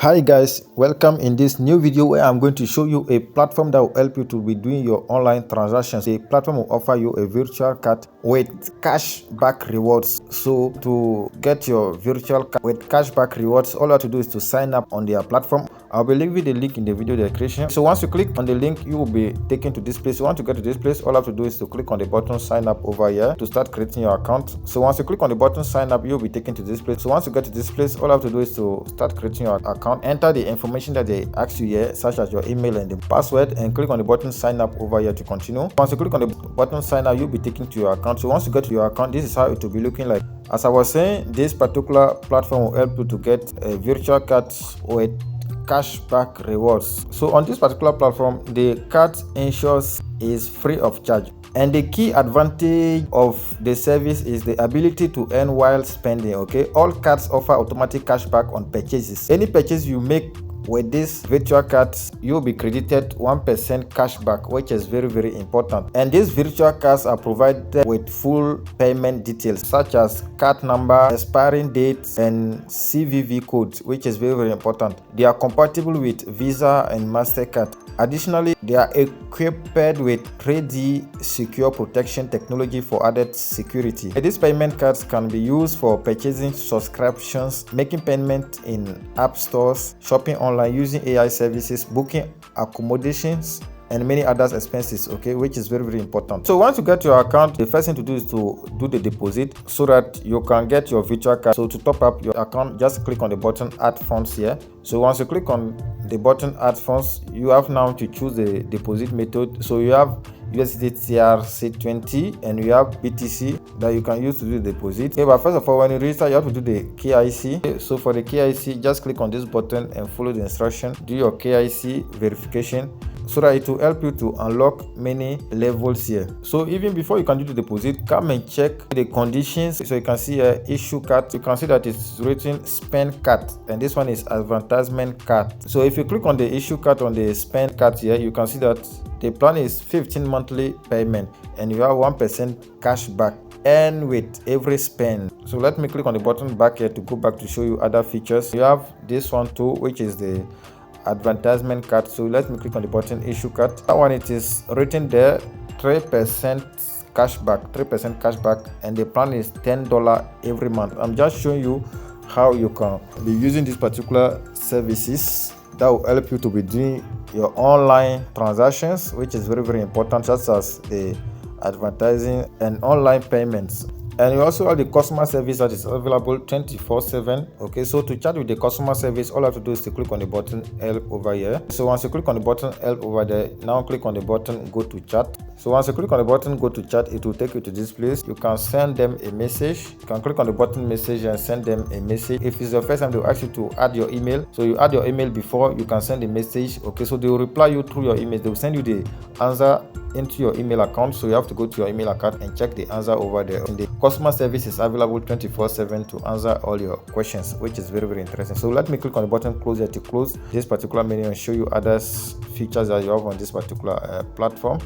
Hi guys, welcome in this new video where I'm going to show you a platform that will help you to be doing your online transactions. The platform will offer you a virtual card with cashback rewards. So to get your virtual card with cashback rewards, all you have to do is to sign up on their platform. I'll be leaving the link in the video description. So once you click on the link, you will be taken to this place. So once you get to this place, all you have to do is to click on the button sign up over here to start creating your account. So once you click on the button sign up, you'll be taken to this place. So once you get to this place, all you have to do is to start creating your account. Enter the information that they ask you here, such as your email and the password, and click on the button sign up over here to continue. Once you click on the button sign up, you'll be taken to your account. So once you get to your account, this is how it will be looking like. As I was saying, this particular platform will help you to get a virtual card with cashback rewards. So on this particular platform, the card insurance is free of charge, and the key advantage of the service is the ability to earn while spending. Okay, all cards offer automatic cashback on purchases. Any purchase you make with this virtual cards, you'll be credited 1% cashback, which is very important. And these virtual cards are provided with full payment details such as card number, expiring dates, and CVV codes, which is very important. They are compatible with Visa and MasterCard. Additionally, they are equipped with 3D secure protection technology for added security. These payment cards can be used for purchasing subscriptions, making payment in app stores, shopping online using AI services, booking accommodations, and many other expenses, okay, which is very important. So once you get your account, the first thing to do is to do the deposit so that you can get your virtual card. So to top up your account, just click on the button add funds here. So once you click on the button add funds, you have now to choose the deposit method. So you have USD TRC20 and you have BTC that you can use to do the deposit. Okay, but first of all, when you register, you have to do the KIC. Okay, so for the KIC, just click on this button and follow the instruction. Do your KIC verification, so that it will help you to unlock many levels here. So even before you can do the deposit, come and check the conditions. So you can see a issue card. You can see that it's written spend card, and this one is advertisement card. So if you click on the issue card on the spend card here, you can see that the plan is 15 monthly payment, and you have 1% cash back and with every spend. So let me click on the button back here to go back to show you other features. You have this one too, which is the advertisement card. So let me click on the button issue card. That one, it is written there 3% cashback, and the plan is $10 every month. I'm just showing you how you can be using these particular services that will help you to be doing your online transactions, which is very important, such as the advertising and online payments. And you also have the customer service that is available 24/7. Okay, so to chat with the customer service, all you have to do is to click on the button help over here. So once you click on the button help over there, now click on the button go to chat. So once you click on the button go to chat, it will take you to this place. You can send them a message. You can click on the button message and send them a message. If it's your first time, they will ask you to add your email. So you add your email before you can send the message. Okay, so they will reply you through your email. They will send you the answer into your email account, so you have to go to your email account and check the answer over there. And the customer service is available 24/7 to answer all your questions, which is very interesting. So let me click on the button close here to close this particular menu and show you other features that you have on this particular platform.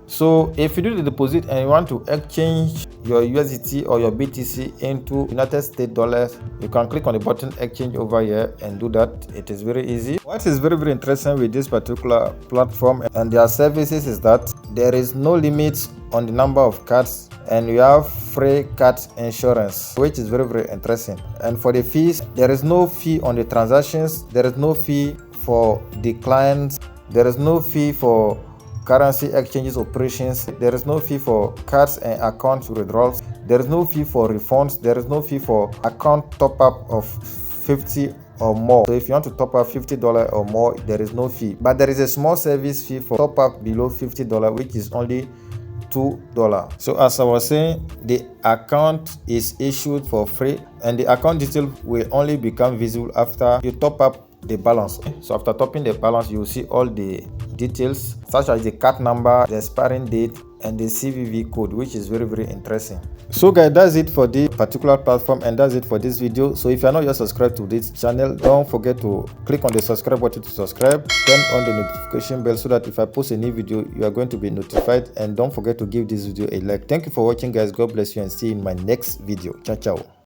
So if you do the deposit and you want to exchange your USDT or your BTC into United States dollars, you can click on the button exchange over here and do that. It is very easy. What is very interesting with this particular platform and their services is that there is no limit on the number of cards, and you have free card insurance, which is very interesting. And for the fees, there is no fee on the transactions, there is no fee for the clients, there is no fee for currency exchanges operations, there is no fee for cards and account withdrawals, there is no fee for refunds, there is no fee for account top up of 50 or more. So if you want to top up $50 or more, there is no fee, but there is a small service fee for top up below $50, which is only $2. So as I was saying, the account is issued for free, and the account detail will only become visible after you top up the balance. So after topping the balance, you will see all the details such as the card number, the expiring date, and the CVV code, which is very interesting. So guys, that's it for this particular platform, and that's it for this video. So if you are not yet subscribed to this channel, don't forget to click on the subscribe button to subscribe, turn on the notification bell so that if I post a new video, you are going to be notified. And don't forget to give this video a like. Thank you for watching guys. God bless you, and see you in my next video. Ciao.